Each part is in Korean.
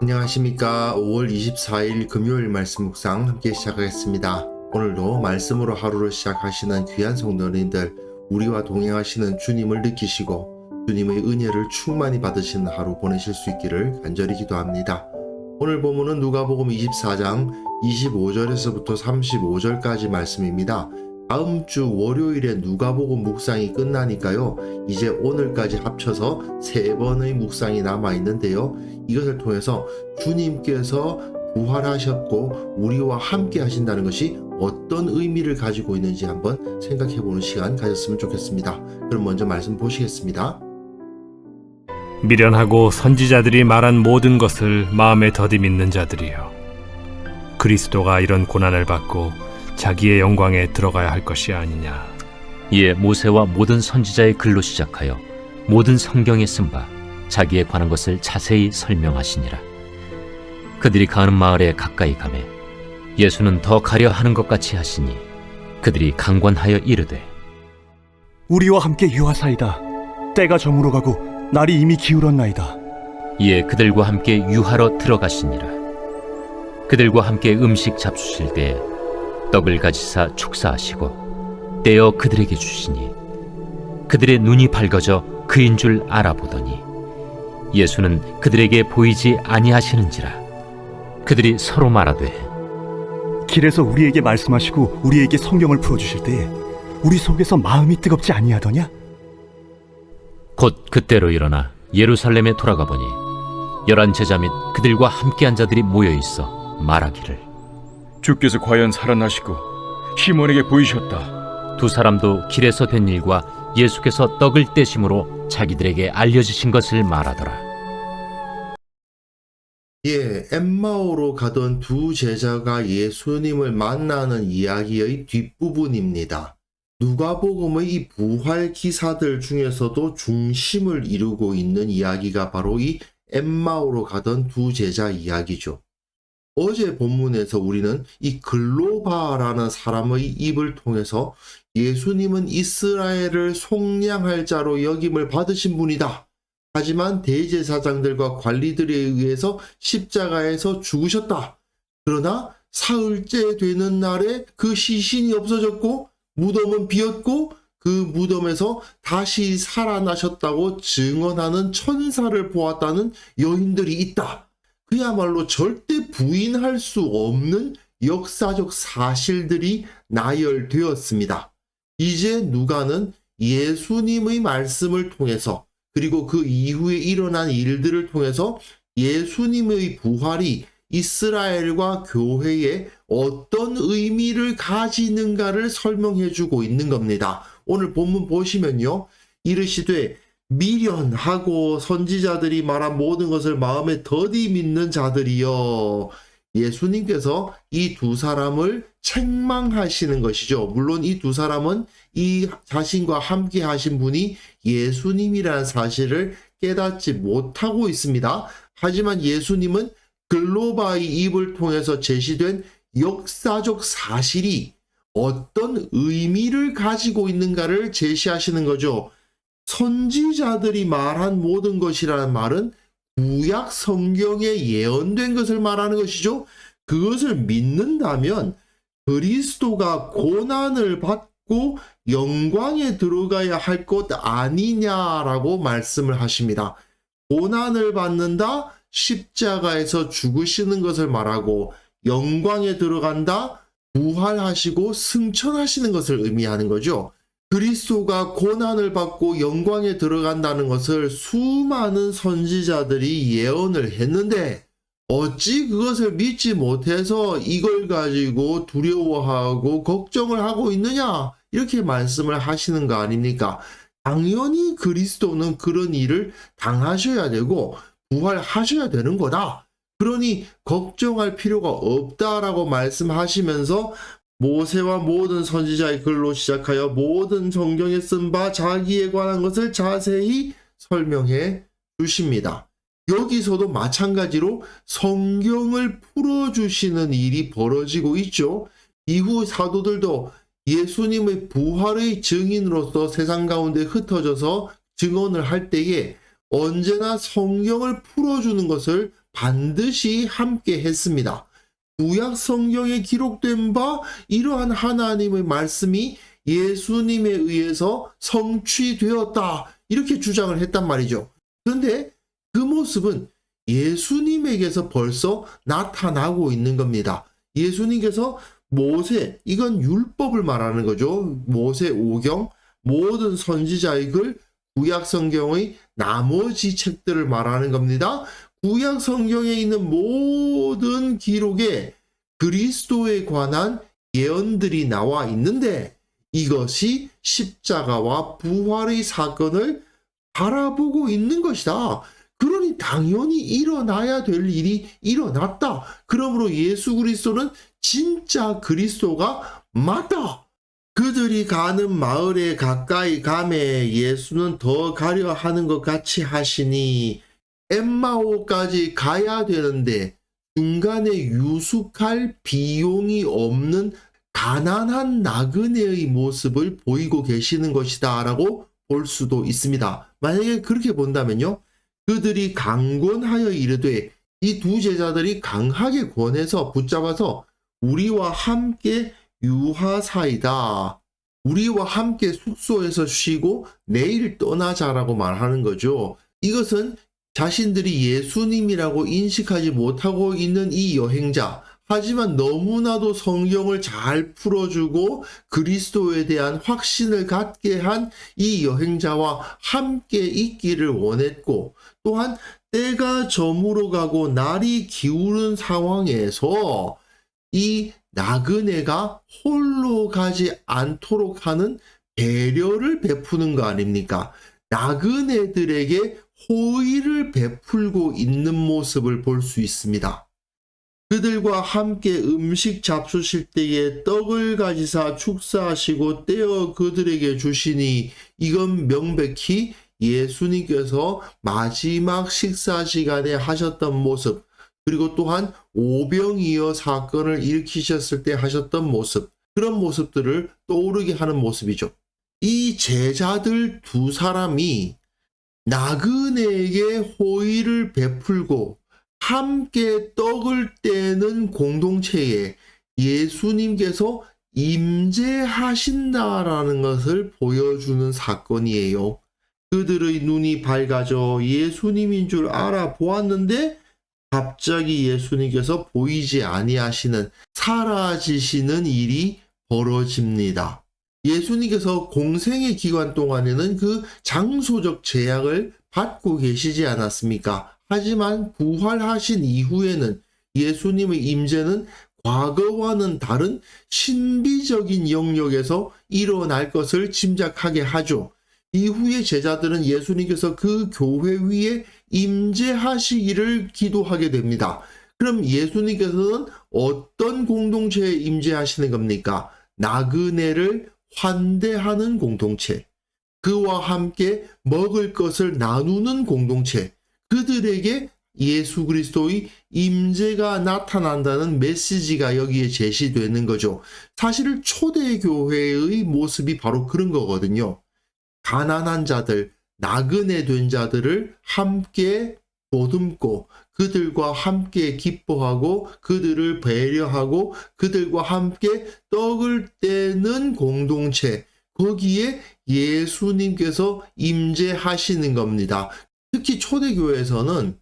안녕하십니까. 5월 24일 금요일 말씀 묵상 함께 시작하겠습니다. 오늘도 말씀으로 하루를 시작하시는 귀한 성도님들, 우리와 동행하시는 주님을 느끼시고 주님의 은혜를 충만히 받으시는 하루 보내실 수 있기를 간절히 기도합니다. 오늘 본문은 누가복음 24장 25절에서부터 35절까지 말씀입니다. 다음 주 월요일에 누가복음 묵상이 끝나니까요, 이제 오늘까지 합쳐서 3번의 묵상이 남아있는데요, 이것을 통해서 주님께서 부활하셨고 우리와 함께 하신다는 것이 어떤 의미를 가지고 있는지 한번 생각해보는 시간 가졌으면 좋겠습니다. 그럼 먼저 말씀 보시겠습니다. 미련하고 선지자들이 말한 모든 것을 마음에 더디 믿는 자들이여, 그리스도가 이런 고난을 받고 자기의 영광에 들어가야 할 것이 아니냐. 이에 모세와 모든 선지자의 글로 시작하여 모든 성경에 쓴 바 자기에 관한 것을 자세히 설명하시니라. 그들이 가는 마을에 가까이 가매 예수는 더 가려 하는 것 같이 하시니 그들이 강권하여 이르되, 우리와 함께 유하사이다. 때가 저물어 가고 날이 이미 기울었나이다. 이에 그들과 함께 유하러 들어가시니라. 그들과 함께 음식 잡수실 때에 떡을 가지사 축사하시고 떼어 그들에게 주시니 그들의 눈이 밝아져 그인 줄 알아보더니 예수는 그들에게 보이지 아니하시는지라. 그들이 서로 말하되, 길에서 우리에게 말씀하시고 우리에게 성경을 풀어주실 때에 우리 속에서 마음이 뜨겁지 아니하더냐? 곧 그때로 일어나 예루살렘에 돌아가 보니 11 제자 및 그들과 함께한 자들이 모여 있어 말하기를, 주께서 과연 살아나시고 시몬에게 보이셨다. 두 사람도 길에서 된 일과 예수께서 떡을 떼심으로 자기들에게 알려주신 것을 말하더라. 엠마오로 가던 두 제자가 예수님을 만나는 이야기의 뒷부분입니다. 누가복음의 이 부활 기사들 중에서도 중심을 이루고 있는 이야기가 바로 이 엠마오로 가던 두 제자 이야기죠. 어제 본문에서 우리는 이 글로바라는 사람의 입을 통해서 예수님은 이스라엘을 속량할 자로 여김을 받으신 분이다. 하지만 대제사장들과 관리들에 의해서 십자가에서 죽으셨다. 그러나 사흘째 되는 날에 그 시신이 없어졌고 무덤은 비었고 그 무덤에서 다시 살아나셨다고 증언하는 천사를 보았다는 여인들이 있다. 그야말로 절대 부인할 수 없는 역사적 사실들이 나열되었습니다. 이제 누가는 예수님의 말씀을 통해서 그리고 그 이후에 일어난 일들을 통해서 예수님의 부활이 이스라엘과 교회에 어떤 의미를 가지는가를 설명해 주고 있는 겁니다. 오늘 본문 보시면요, 이르시되 미련하고 선지자들이 말한 모든 것을 마음에 더디 믿는 자들이여. 예수님께서 이 두 사람을 책망하시는 것이죠. 물론 이 두 사람은 이 자신과 함께 하신 분이 예수님이라는 사실을 깨닫지 못하고 있습니다. 하지만 예수님은 글로바의 입을 통해서 제시된 역사적 사실이 어떤 의미를 가지고 있는가를 제시하시는 거죠. 선지자들이 말한 모든 것이라는 말은 구약 성경에 예언된 것을 말하는 것이죠. 그것을 믿는다면 그리스도가 고난을 받고 영광에 들어가야 할 것 아니냐라고 말씀을 하십니다. 고난을 받는다, 십자가에서 죽으시는 것을 말하고 영광에 들어간다, 부활하시고 승천하시는 것을 의미하는 거죠. 그리스도가 고난을 받고 영광에 들어간다는 것을 수많은 선지자들이 예언을 했는데 어찌 그것을 믿지 못해서 이걸 가지고 두려워하고 걱정을 하고 있느냐, 이렇게 말씀을 하시는 거 아닙니까? 당연히 그리스도는 그런 일을 당하셔야 되고 부활하셔야 되는 거다. 그러니 걱정할 필요가 없다라고 말씀하시면서 모세와 모든 선지자의 글로 시작하여 모든 성경에 쓴 바 자기에 관한 것을 자세히 설명해 주십니다. 여기서도 마찬가지로 성경을 풀어주시는 일이 벌어지고 있죠. 이후 사도들도 예수님의 부활의 증인으로서 세상 가운데 흩어져서 증언을 할 때에 언제나 성경을 풀어주는 것을 반드시 함께 했습니다. 구약 성경에 기록된 바 이러한 하나님의 말씀이 예수님에 의해서 성취되었다, 이렇게 주장을 했단 말이죠. 그런데 그 모습은 예수님에게서 벌써 나타나고 있는 겁니다. 예수님께서 모세, 이건 율법을 말하는 거죠. 모세 오경, 모든 선지자의 글, 구약 성경의 나머지 책들을 말하는 겁니다. 구약 성경에 있는 모든 기록에 그리스도에 관한 예언들이 나와 있는데 이것이 십자가와 부활의 사건을 바라보고 있는 것이다. 그러니 당연히 일어나야 될 일이 일어났다. 그러므로 예수 그리스도는 진짜 그리스도가 맞다. 그들이 가는 마을에 가까이 가매 예수는 더 가려 하는 것 같이 하시니 엠마오까지 가야 되는데 중간에 유숙할 비용이 없는 가난한 나그네의 모습을 보이고 계시는 것이다 라고 볼 수도 있습니다. 만약에 그렇게 본다면요, 그들이 강권하여 이르되, 이 두 제자들이 강하게 권해서 붙잡아서 우리와 함께 유하사이다, 우리와 함께 숙소에서 쉬고 내일 떠나자라고 말하는 거죠. 이것은 자신들이 예수님이라고 인식하지 못하고 있는 이 여행자, 하지만 너무나도 성경을 잘 풀어주고 그리스도에 대한 확신을 갖게 한 이 여행자와 함께 있기를 원했고, 또한 때가 저물어 가고 날이 기우는 상황에서 이 나그네가 홀로 가지 않도록 하는 배려를 베푸는 거 아닙니까? 나그네들에게 호의를 베풀고 있는 모습을 볼 수 있습니다. 그들과 함께 음식 잡수실 때에 떡을 가지사 축사하시고 떼어 그들에게 주시니, 이건 명백히 예수님께서 마지막 식사 시간에 하셨던 모습, 그리고 또한 오병이어 사건을 일으키셨을 때 하셨던 모습, 그런 모습들을 떠오르게 하는 모습이죠. 이 제자들 두 사람이 나그네에게 호의를 베풀고 함께 떡을 떼는 공동체에 예수님께서 임재하신다라는 것을 보여주는 사건이에요. 그들의 눈이 밝아져 예수님인 줄 알아보았는데 갑자기 예수님께서 보이지 아니하시는, 사라지시는 일이 벌어집니다. 예수님께서 공생의 기간 동안에는 그 장소적 제약을 받고 계시지 않았습니까? 하지만 부활하신 이후에는 예수님의 임재는 과거와는 다른 신비적인 영역에서 일어날 것을 짐작하게 하죠. 이후에 제자들은 예수님께서 그 교회 위에 임재하시기를 기도하게 됩니다. 그럼 예수님께서는 어떤 공동체에 임재하시는 겁니까? 나그네를 환대하는 공동체, 그와 함께 먹을 것을 나누는 공동체, 그들에게 예수 그리스도의 임재가 나타난다는 메시지가 여기에 제시되는 거죠. 사실 초대교회의 모습이 바로 그런 거거든요. 가난한 자들, 나그네 된 자들을 함께 보듬고 그들과 함께 기뻐하고 그들을 배려하고 그들과 함께 떡을 떼는 공동체, 거기에 예수님께서 임재하시는 겁니다. 특히 초대교회에서는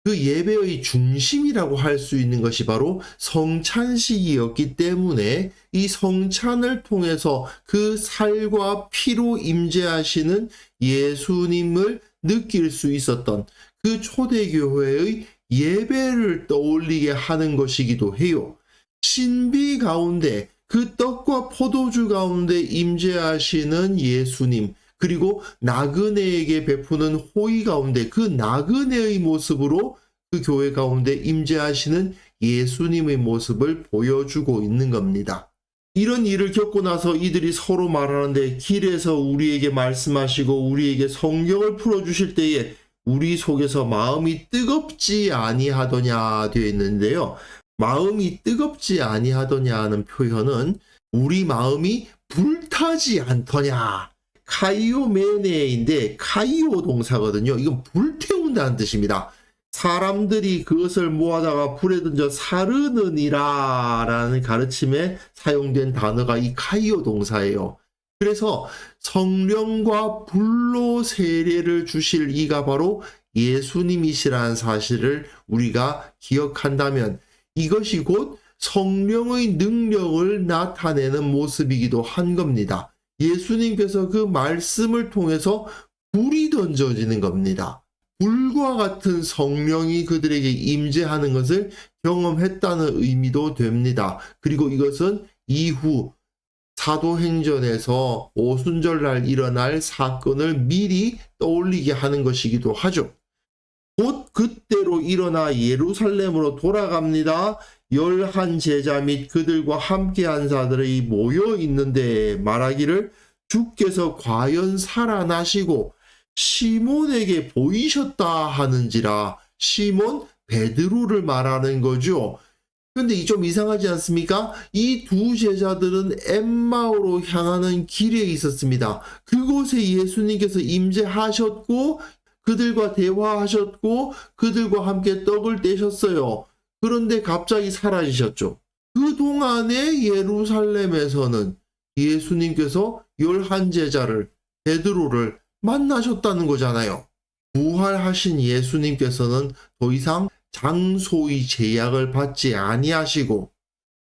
그 예배의 중심이라고 할 수 있는 것이 바로 성찬식이었기 때문에 이 성찬을 통해서 그 살과 피로 임재하시는 예수님을 느낄 수 있었던 그 초대교회의 예배를 떠올리게 하는 것이기도 해요. 신비 가운데, 그 떡과 포도주 가운데 임재하시는 예수님, 그리고 나그네에게 베푸는 호의 가운데 그 나그네의 모습으로 그 교회 가운데 임재하시는 예수님의 모습을 보여주고 있는 겁니다. 이런 일을 겪고 나서 이들이 서로 말하는데 길에서 우리에게 말씀하시고 우리에게 성경을 풀어주실 때에 우리 속에서 마음이 뜨겁지 아니하더냐 되어 있는데요. 마음이 뜨겁지 아니하더냐 하는 표현은 우리 마음이 불타지 않더냐. 카이오메네인데 카이오 동사거든요. 이건 불태운다는 뜻입니다. 사람들이 그것을 모아다가 불에 던져 사르느니라 라는 가르침에 사용된 단어가 이 카이오 동사예요. 그래서 성령과 불로 세례를 주실 이가 바로 예수님이시라는 사실을 우리가 기억한다면 이것이 곧 성령의 능력을 나타내는 모습이기도 한 겁니다. 예수님께서 그 말씀을 통해서 불이 던져지는 겁니다. 불과 같은 성령이 그들에게 임재하는 것을 경험했다는 의미도 됩니다. 그리고 이것은 이후 사도행전에서 오순절날 일어날 사건을 미리 떠올리게 하는 것이기도 하죠. 곧 그때로 일어나 예루살렘으로 돌아갑니다. 11 제자 및 그들과 함께한 자들이 모여 있는데 말하기를 주께서 과연 살아나시고 시몬에게 보이셨다 하는지라. 시몬 베드로를 말하는 거죠. 근데 좀 이상하지 않습니까? 이 두 제자들은 엠마오로 향하는 길에 있었습니다. 그곳에 예수님께서 임재하셨고 그들과 대화하셨고 그들과 함께 떡을 떼셨어요. 그런데 갑자기 사라지셨죠. 그동안에 예루살렘에서는 예수님께서 11 제자를 베드로를 만나셨다는 거잖아요. 부활하신 예수님께서는 더 이상 장소의 제약을 받지 아니하시고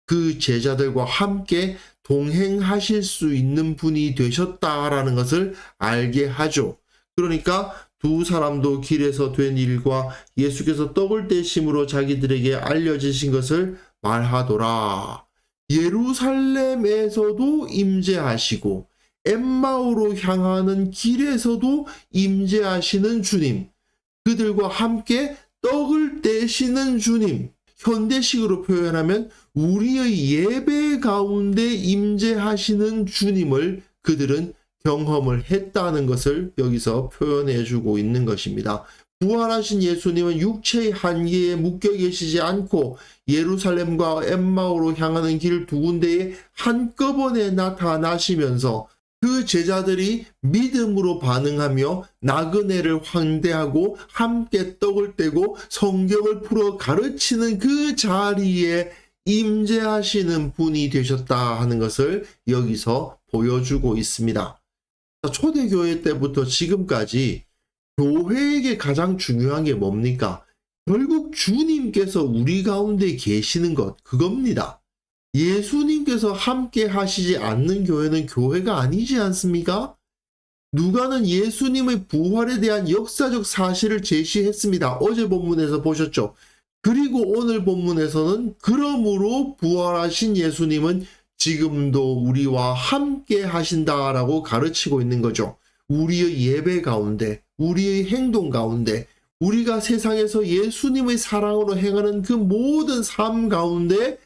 그 제자들과 함께 동행하실 수 있는 분이 되셨다라는 것을 알게 하죠. 그러니까 두 사람도 길에서 된 일과 예수께서 떡을 떼심으로 자기들에게 알려지신 것을 말하더라. 예루살렘에서도 임재하시고 엠마오로 향하는 길에서도 임재하시는 주님, 그들과 함께 떡을 떼시는 주님, 현대식으로 표현하면 우리의 예배 가운데 임재하시는 주님을 그들은 경험을 했다는 것을 여기서 표현해 주고 있는 것입니다. 부활하신 예수님은 육체의 한계에 묶여 계시지 않고 예루살렘과 엠마오로 향하는 길 두 군데에 한꺼번에 나타나시면서 그 제자들이 믿음으로 반응하며 나그네를 환대하고 함께 떡을 떼고 성경을 풀어 가르치는 그 자리에 임재하시는 분이 되셨다 하는 것을 여기서 보여주고 있습니다. 초대교회 때부터 지금까지 교회에게 가장 중요한 게 뭡니까? 결국 주님께서 우리 가운데 계시는 것, 그겁니다. 예수님께서 함께 하시지 않는 교회는 교회가 아니지 않습니까? 누가는 예수님의 부활에 대한 역사적 사실을 제시했습니다. 어제 본문에서 보셨죠? 그리고 오늘 본문에서는 그러므로 부활하신 예수님은 지금도 우리와 함께 하신다라고 가르치고 있는 거죠. 우리의 예배 가운데, 우리의 행동 가운데, 우리가 세상에서 예수님의 사랑으로 행하는 그 모든 삶 가운데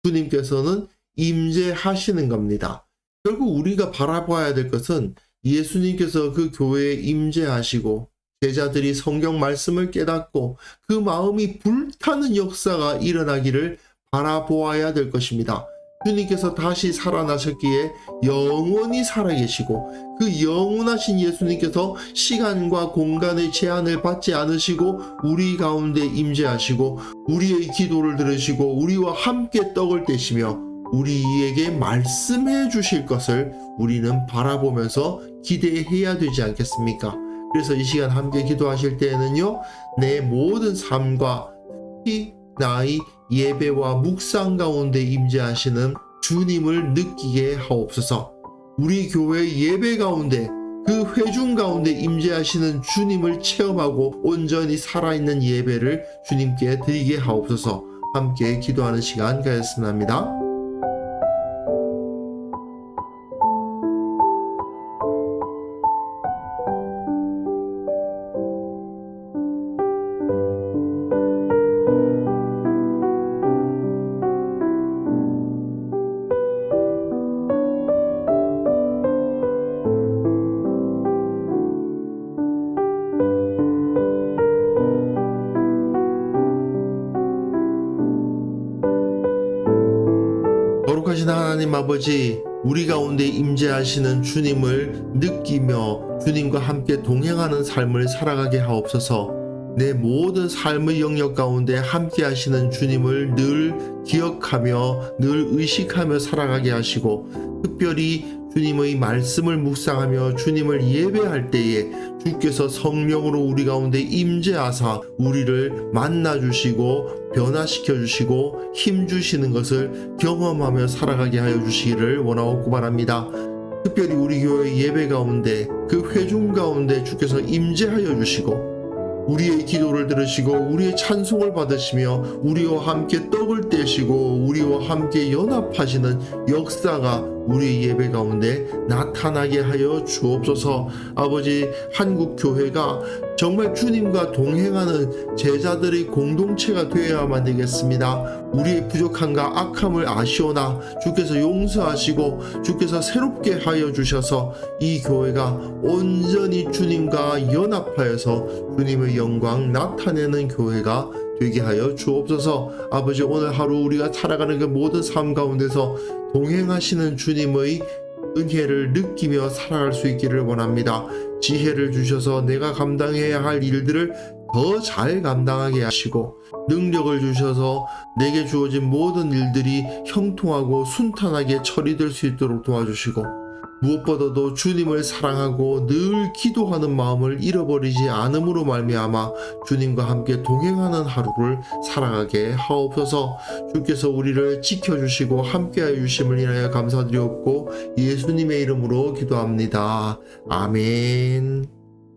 주님께서는 임재하시는 겁니다. 결국 우리가 바라봐야 될 것은 예수님께서 그 교회에 임재하시고 제자들이 성경 말씀을 깨닫고 그 마음이 불타는 역사가 일어나기를 바라보아야 될 것입니다. 주님께서 다시 살아나셨기에 영원히 살아계시고 그 영원하신 예수님께서 시간과 공간의 제한을 받지 않으시고 우리 가운데 임재하시고 우리의 기도를 들으시고 우리와 함께 떡을 떼시며 우리에게 말씀해 주실 것을 우리는 바라보면서 기대해야 되지 않겠습니까? 그래서 이 시간 함께 기도하실 때에는요, 내 모든 삶과 특히 나의 예배와 묵상 가운데 임재하시는 주님을 느끼게 하옵소서. 우리 교회 예배 가운데 그 회중 가운데 임재하시는 주님을 체험하고 온전히 살아있는 예배를 주님께 드리게 하옵소서. 함께 기도하는 시간 가졌으면 합니다. 거룩하신 하나님 아버지, 우리 가운데 임재하시는 주님을 느끼며 주님과 함께 동행하는 삶을 살아가게 하옵소서. 내 모든 삶의 영역 가운데 함께 하시는 주님을 늘 기억하며 늘 의식하며 살아가게 하시고, 특별히 주님의 말씀을 묵상하며 주님을 예배할 때에 주께서 성령으로 우리 가운데 임재하사 우리를 만나주시고 변화시켜주시고 힘주시는 것을 경험하며 살아가게 하여 주시기를 원하옵고 바랍니다. 특별히 우리 교회 예배 가운데 그 회중 가운데 주께서 임재하여 주시고 우리의 기도를 들으시고 우리의 찬송을 받으시며 우리와 함께 떡을 떼시고 우리와 함께 연합하시는 역사가 우리의 예배 가운데 나타나게 하여 주옵소서. 아버지, 한국 교회가 정말 주님과 동행하는 제자들의 공동체가 되어야만 되겠습니다. 우리의 부족함과 악함을 아시오나 주께서 용서하시고 주께서 새롭게 하여 주셔서 이 교회가 온전히 주님과 연합하여서 주님의 영광 나타내는 교회가 되게 하여 주옵소서. 아버지, 오늘 하루 우리가 살아가는 그 모든 삶 가운데서 동행하시는 주님의 은혜를 느끼며 살아갈 수 있기를 원합니다. 지혜를 주셔서 내가 감당해야 할 일들을 더 잘 감당하게 하시고, 능력을 주셔서 내게 주어진 모든 일들이 형통하고 순탄하게 처리될 수 있도록 도와주시고, 무엇보다도 주님을 사랑하고 늘 기도하는 마음을 잃어버리지 않음으로 말미암아 주님과 함께 동행하는 하루를 살아가게 하옵소서. 주께서 우리를 지켜주시고 함께하여 주심을 인하여 감사드리옵고 예수님의 이름으로 기도합니다. 아멘.